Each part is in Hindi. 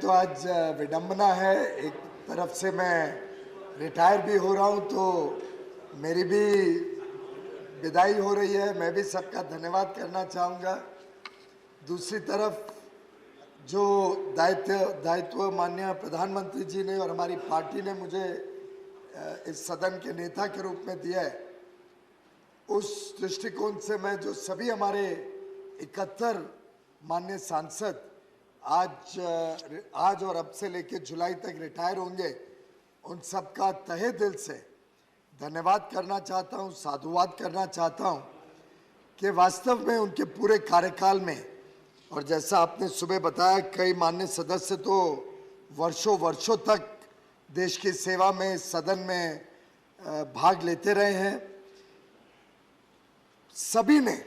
तो आज विडंबना है। एक तरफ से मैं रिटायर भी हो रहा हूं, तो मेरी भी विदाई हो रही है। मैं भी सबका धन्यवाद करना चाहूँगा। दूसरी तरफ जो दायित्व माननीय प्रधानमंत्री जी ने और हमारी पार्टी ने मुझे इस सदन के नेता के रूप में दिया है, उस दृष्टिकोण से मैं जो सभी हमारे 71 माननीय सांसद आज और अब से लेकर जुलाई तक रिटायर होंगे, उन सबका तहे दिल से धन्यवाद करना चाहता हूं, साधुवाद करना चाहता हूं कि वास्तव में उनके पूरे कार्यकाल में, और जैसा आपने सुबह बताया, कई माननीय सदस्य तो वर्षों तक देश की सेवा में सदन में भाग लेते रहे हैं। सभी ने,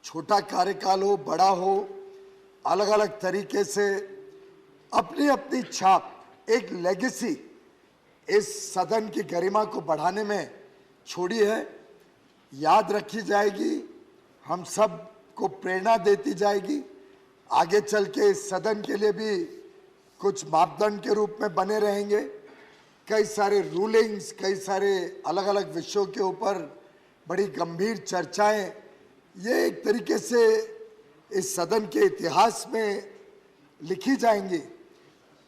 छोटा कार्यकाल हो बड़ा हो, अलग अलग तरीके से अपनी अपनी छाप, एक लेगेसी इस सदन की गरिमा को बढ़ाने में छोड़ी है। याद रखी जाएगी, हम सब को प्रेरणा देती जाएगी। आगे चल के इस सदन के लिए भी कुछ मापदंड के रूप में बने रहेंगे। कई सारे रूलिंग्स, कई सारे अलग अलग विषयों के ऊपर बड़ी गंभीर चर्चाएं, ये एक तरीके से इस सदन के इतिहास में लिखी जाएंगी।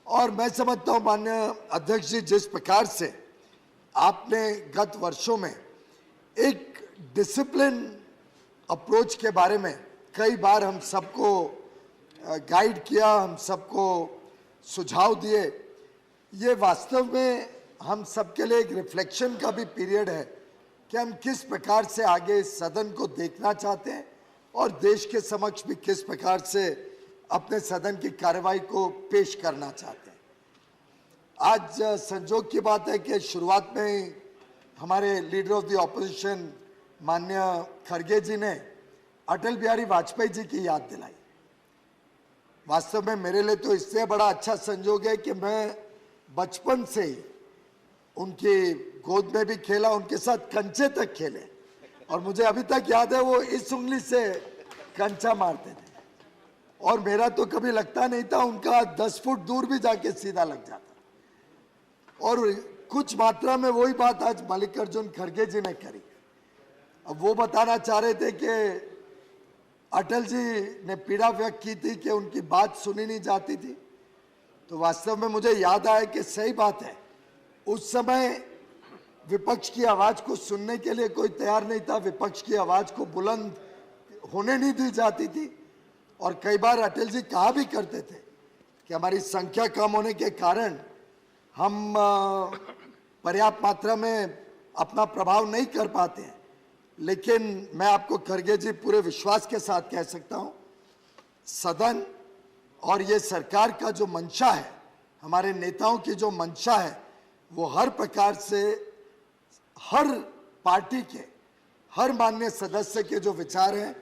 और मैं समझता हूं माननीय अध्यक्ष जी, जिस प्रकार से आपने गत वर्षों में एक डिसिप्लिन अप्रोच के बारे में कई बार हम सबको गाइड किया, हम सबको सुझाव दिए, ये वास्तव में हम सबके लिए एक रिफ्लेक्शन का भी पीरियड है कि हम किस प्रकार से आगे इस सदन को देखना चाहते हैं और देश के समक्ष भी किस प्रकार से अपने सदन की कार्रवाई को पेश करना चाहते हैं। आज संजोग की बात है कि शुरुआत में ही हमारे लीडर ऑफ द ऑपोजिशन माननीय खड़गे जी ने अटल बिहारी वाजपेयी जी की याद दिलाई। वास्तव में मेरे लिए तो इससे बड़ा अच्छा संजोग है कि मैं बचपन से ही उनकी गोद में भी खेला, उनके साथ कंचे तक खेले, और मुझे अभी तक याद है वो इस उंगली से कंचा मारते थे और मेरा तो कभी लगता नहीं था, उनका 10 फुट दूर भी जाके सीधा लग जाता। और कुछ मात्रा में वही बात आज मल्लिकार्जुन खड़गे जी ने करी। अब वो बताना चाह रहे थे कि अटल जी ने पीड़ा व्यक्त की थी कि उनकी बात सुनी नहीं जाती थी, तो वास्तव में मुझे याद आया कि सही बात है, उस समय विपक्ष की आवाज को सुनने के लिए कोई तैयार नहीं था, विपक्ष की आवाज को बुलंद होने नहीं दी जाती थी। और कई बार अटल जी कहा भी करते थे कि हमारी संख्या कम होने के कारण हम पर्याप्त मात्रा में अपना प्रभाव नहीं कर पाते हैं। लेकिन मैं आपको खड़गे जी पूरे विश्वास के साथ कह सकता हूं, सदन और ये सरकार का जो मंशा है, हमारे नेताओं की जो मंशा है, वो हर प्रकार से हर पार्टी के हर माननीय सदस्य के जो विचार हैं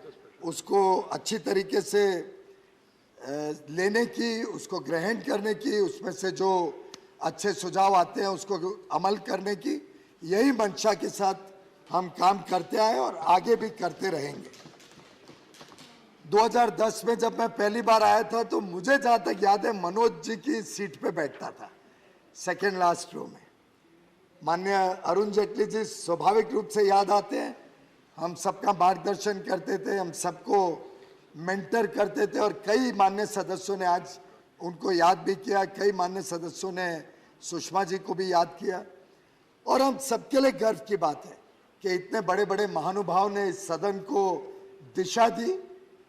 उसको अच्छी तरीके से लेने की, उसको ग्रहण करने की, उसमें से जो अच्छे सुझाव आते हैं उसको अमल करने की, यही मंशा के साथ हम काम करते आए और आगे भी करते रहेंगे। 2010 में जब मैं पहली बार आया था तो मुझे जहां तक याद है मनोज जी की सीट पे बैठता था, सेकेंड लास्ट रो में। माननीय अरुण जेटली जी स्वाभाविक रूप से याद आते हैं, हम सबका मार्गदर्शन करते थे, हम सबको मेंटर करते थे, और कई माननीय सदस्यों ने आज उनको याद भी किया, कई माननीय सदस्यों ने सुषमा जी को भी याद किया। और हम सबके लिए गर्व की बात है कि इतने बड़े बड़े महानुभाव ने इस सदन को दिशा दी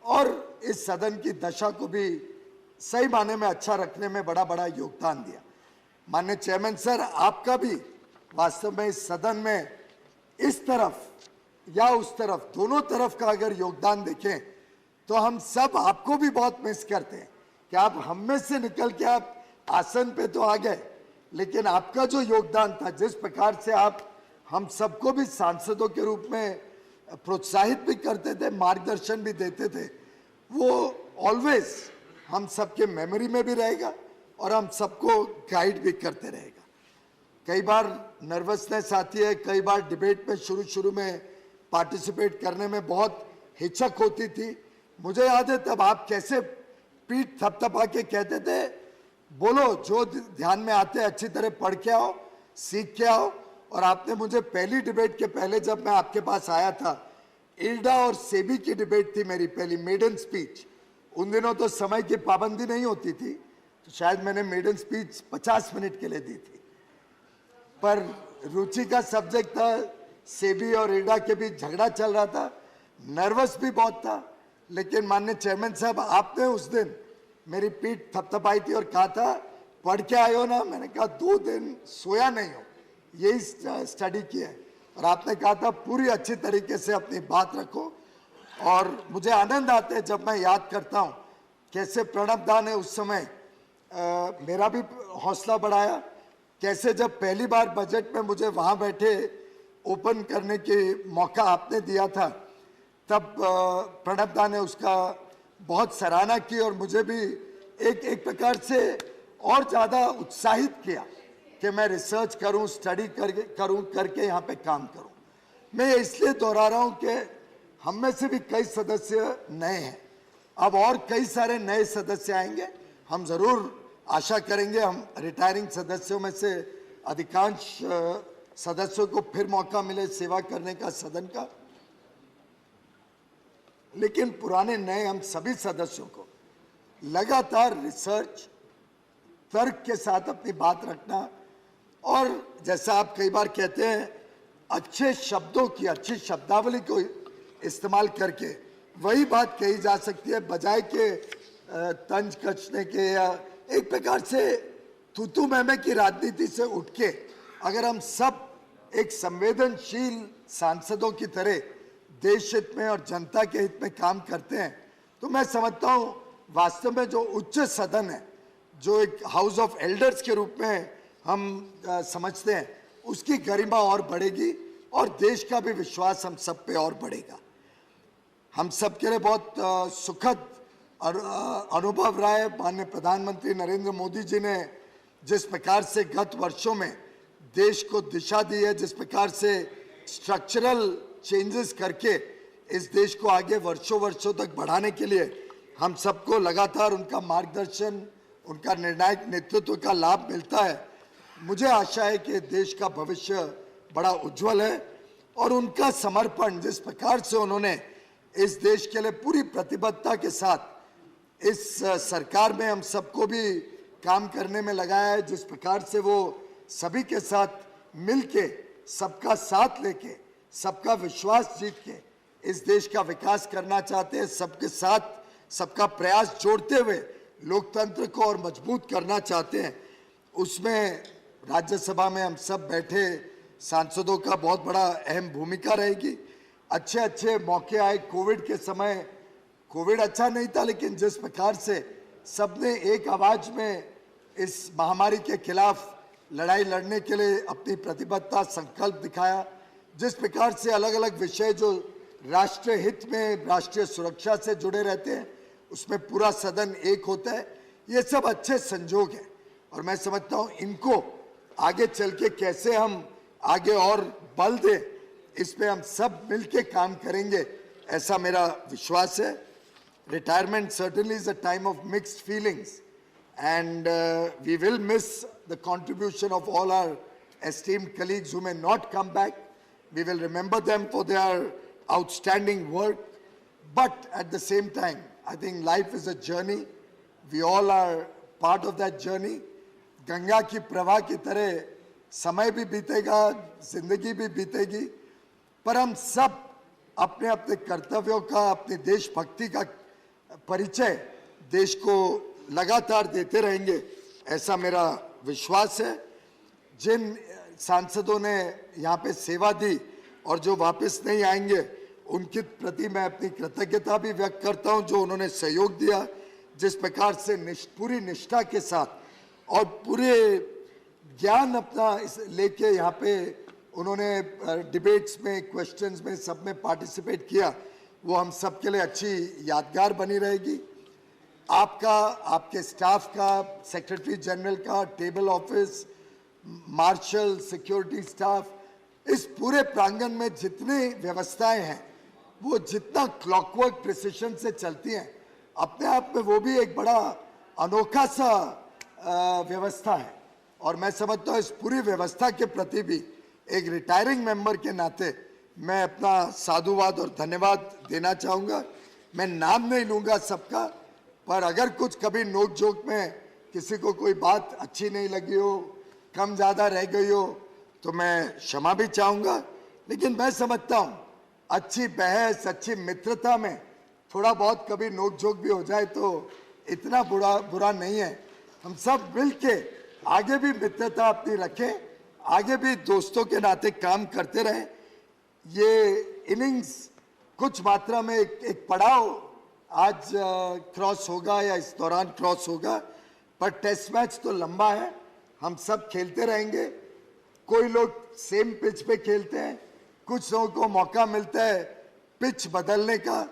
और इस सदन की दशा को भी सही माने में अच्छा रखने में बड़ा बड़ा योगदान दिया। माननीय चेयरमैन सर, आपका भी वास्तव में इस सदन में इस तरफ या उस तरफ, दोनों तरफ का अगर योगदान देखें तो हम सब आपको भी बहुत मिस करते हैं कि आप हम में से निकल के आप आसन पे तो आ गए, लेकिन आपका जो योगदान था, जिस प्रकार से आप हम सबको भी सांसदों के रूप में प्रोत्साहित भी करते थे, मार्गदर्शन भी देते थे, वो ऑलवेज हम सबके मेमोरी में भी रहेगा और हम सबको गाइड भी करते रहेगा। कई बार नर्वसनेस आती है, कई बार डिबेट में शुरू में पार्टिसिपेट करने में बहुत हिचक होती थी। मुझे याद है तब आप कैसे पीठ थपथपा के कहते थे, बोलो, जो ध्यान में आते हैं अच्छी तरह पढ़ के आओ, सीख के आओ। और आपने मुझे पहली डिबेट के पहले जब मैं आपके पास आया था, इल्डा और सेबी की डिबेट थी मेरी पहली मेडन स्पीच। उन दिनों तो समय की पाबंदी नहीं होती थी, तो शायद मैंने मेडन स्पीच 50 मिनट के लिए दी थी। पर रुचि का सब्जेक्ट था, सेबी और इल्डा के बीच झगड़ा चल रहा था, नर्वस भी बहुत था। लेकिन माननीय चेयरमैन साहब, आपने उस दिन मेरी पीठ थपथपाई थी और कहा था पढ़ के आए हो ना। मैंने कहा 2 दिन सोया नहीं हो, यही स्टडी किया है। और आपने कहा था पूरी अच्छी तरीके से अपनी बात रखो। और मुझे आनंद आता है जब मैं याद करता हूँ कैसे प्रणब दा ने उस समय मेरा भी हौसला बढ़ाया, कैसे जब पहली बार बजट में मुझे वहाँ बैठे ओपन करने के मौका आपने दिया था, तब प्रणब दा ने उसका बहुत सराहना की और मुझे भी एक प्रकार से और ज़्यादा उत्साहित किया कि मैं रिसर्च करूं, स्टडी करके यहाँ पे काम करूं। मैं ये इसलिए दोहरा रहा हूं कि हम में से भी कई सदस्य नए हैं, अब और कई सारे नए सदस्य आएंगे। हम ज़रूर आशा करेंगे हम रिटायरिंग सदस्यों में से अधिकांश सदस्यों को फिर मौका मिले सेवा करने का सदन का। लेकिन पुराने नए हम सभी सदस्यों को लगातार रिसर्च, तर्क के साथ अपनी बात रखना, और जैसा आप कई बार कहते हैं अच्छे शब्दों की, अच्छी शब्दावली को इस्तेमाल करके वही बात कही जा सकती है, बजाय के तंज कसने के या एक प्रकार से तू मैं की राजनीति से उठ के अगर हम सब एक संवेदनशील सांसदों की तरह देश हित में और जनता के हित में काम करते हैं, तो मैं समझता हूँ वास्तव में जो उच्च सदन है, जो एक हाउस ऑफ एल्डर्स के रूप में हम समझते हैं, उसकी गरिमा और बढ़ेगी और देश का भी विश्वास हम सब पे और बढ़ेगा। हम सब के लिए बहुत सुखद अनुभव रहा है। माननीय प्रधानमंत्री नरेंद्र मोदी जी ने जिस प्रकार से गत वर्षों में देश को दिशा दी है, जिस प्रकार से स्ट्रक्चरल चेंजेस करके इस देश को आगे वर्षों तक बढ़ाने के लिए हम सबको लगातार उनका मार्गदर्शन, उनका निर्णायक नेतृत्व का लाभ मिलता है। मुझे आशा है कि देश का भविष्य बड़ा उज्जवल है और उनका समर्पण, जिस प्रकार से उन्होंने इस देश के लिए पूरी प्रतिबद्धता के साथ इस सरकार में हम सबको भी काम करने में लगाया है, जिस प्रकार से वो सभी के साथ मिलके, सबका साथ लेके, सबका विश्वास जीत के इस देश का विकास करना चाहते हैं, सबके साथ सबका प्रयास जोड़ते हुए लोकतंत्र को और मजबूत करना चाहते हैं, उसमें राज्यसभा में हम सब बैठे सांसदों का बहुत बड़ा अहम भूमिका रहेगी। अच्छे मौके आए कोविड के समय। कोविड अच्छा नहीं था, लेकिन जिस प्रकार से सबने एक आवाज में इस महामारी के खिलाफ लड़ाई लड़ने के लिए अपनी प्रतिबद्धता, संकल्प दिखाया, जिस प्रकार से अलग अलग विषय जो राष्ट्रीय हित में, राष्ट्रीय सुरक्षा से जुड़े रहते हैं, उसमें पूरा सदन एक होता है, ये सब अच्छे संजोग हैं। और मैं समझता हूँ इनको आगे चल के कैसे हम आगे और बल दें, इस पे हम सब मिलके काम करेंगे, ऐसा मेरा विश्वास है। Retirement certainly is a time of mixed feelings, and we will miss the contribution of all our esteemed colleagues who may not come back. We will remember them for their outstanding work, but at the same time, I think life is a journey. We all are part of that journey. Ganga की प्रवाह की तरह समय भी बीतेगा, जिंदगी भी बीतेगी, पर हम सब अपने अपने कर्तव्यों का, अपनी देशभक्ति का परिचय देश को लगातार देते रहेंगे, ऐसा मेरा विश्वास है। जिन सांसदों ने यहाँ पे सेवा दी और जो वापस नहीं आएंगे, उनके प्रति मैं अपनी कृतज्ञता भी व्यक्त करता हूँ, जो उन्होंने सहयोग दिया, जिस प्रकार से पूरी निष्ठा के साथ और पूरे ज्ञान अपना लेके यहाँ पे उन्होंने डिबेट्स में, क्वेश्चंस में, सब में पार्टिसिपेट किया, वो हम सब के लिए अच्छी यादगार बनी रहेगी। आपका, आपके स्टाफ का, सेक्रेटरी जनरल का, table office, marshal, security staff, इस पूरे प्रांगण में जितनी व्यवस्थाएं हैं, वो जितना क्लॉकवर्क प्रिसिशन से चलती हैं, अपने आप में वो भी एक बड़ा अनोखा सा व्यवस्था है और मैं समझता हूँ इस पूरी व्यवस्था के प्रति भी एक रिटायरिंग मेंबर के नाते मैं अपना साधुवाद और धन्यवाद देना चाहूँगा। मैं नाम नहीं लूँगा सबका, पर अगर कुछ कभी नोक-झोंक में किसी को कोई बात अच्छी नहीं लगी हो, कम ज़्यादा रह गई हो, तो मैं क्षमा भी चाहूँगा। लेकिन मैं समझता हूँ अच्छी बहस, अच्छी मित्रता में थोड़ा बहुत कभी नोक-झोंक भी हो जाए तो इतना बुरा नहीं है। हम सब मिल के आगे भी मित्रता अपनी रखें, आगे भी दोस्तों के नाते काम करते रहें। ये इनिंग्स कुछ मात्रा में एक पड़ाव आज क्रॉस होगा या इस दौरान क्रॉस होगा, पर टेस्ट मैच तो लंबा है, हम सब खेलते रहेंगे। कोई लोग सेम पिच पे खेलते हैं, कुछ लोगों को मौका मिलता है पिच बदलने का,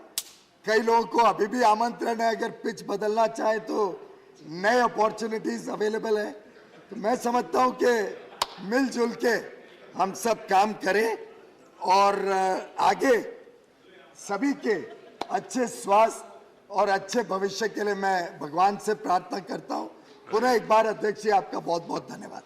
कई लोगों को अभी भी आमंत्रण है अगर पिच बदलना चाहे तो नए अपॉर्चुनिटीज अवेलेबल है। तो मैं समझता हूं कि मिलजुल के हम सब काम करें और आगे सभी के अच्छे स्वास्थ्य और अच्छे भविष्य के लिए मैं भगवान से प्रार्थना करता हूं। पुनः एक बार अध्यक्ष जी आपका बहुत बहुत धन्यवाद।